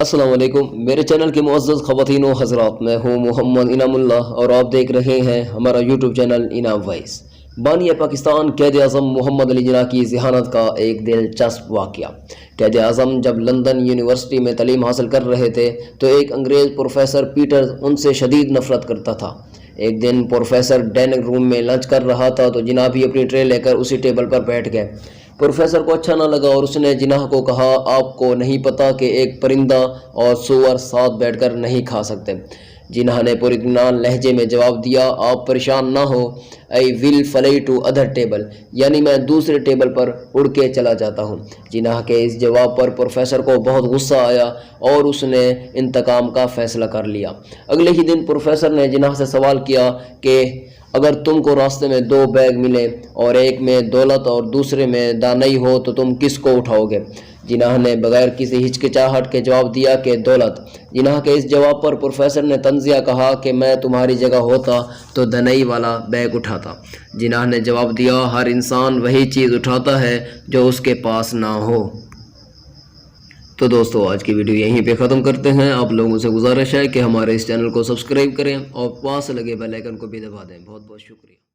अस्सलाम वालेकुम। मेरे चैनल के मुअज़्ज़ज़ ख़वातीन व हज़रात, मैं हूँ मोहम्मद इनाम उल्लाह और आप देख रहे हैं हमारा यूट्यूब चैनल इनाम वॉइस। बानी पाकिस्तान कैद आज़म मोहम्मद अली जिन्ना की ज़हानत का एक दिलचस्प वाक़या। कैद आज़म जब लंदन यूनिवर्सिटी में तालीम हासिल कर रहे थे तो एक अंग्रेज़ प्रोफेसर पीटर उनसे शदीद नफ़रत करता था। एक दिन प्रोफेसर डाइनिंग रूम में लंच कर रहा था तो जिन्ना भी अपनी ट्रे लेकर उसी टेबल पर बैठ गए। प्रोफेसर को अच्छा ना लगा और उसने जिन्ना को कहा, आपको नहीं पता कि एक परिंदा और सूअर साथ बैठकर नहीं खा सकते। जिन्ना ने पुरइत्मीनान लहजे में जवाब दिया, आप परेशान ना हो, I will fly to other table, यानी मैं दूसरे टेबल पर उड़ के चला जाता हूँ। जिन्ना के इस जवाब पर प्रोफेसर को बहुत गुस्सा आया और उसने इंतकाम का फ़ैसला कर लिया। अगले ही दिन प्रोफेसर ने जिन्ना से सवाल किया कि अगर तुमको रास्ते में दो बैग मिले और एक में दौलत और दूसरे में दानई हो तो तुम किसको उठाओगे? जिन्ना ने बगैर किसी हिचकिचाहट के जवाब दिया कि दौलत। जिन्ना के इस जवाब पर प्रोफेसर ने तंज़िया कहा कि मैं तुम्हारी जगह होता तो दानई वाला बैग उठाता। जिन्ना ने जवाब दिया, हर इंसान वही चीज़ उठाता है जो उसके पास ना हो। तो दोस्तों, आज की वीडियो यहीं पे ख़त्म करते हैं। आप लोगों से गुजारिश है कि हमारे इस चैनल को सब्सक्राइब करें और पास लगे बेल आइकन को भी दबा दें। बहुत बहुत शुक्रिया।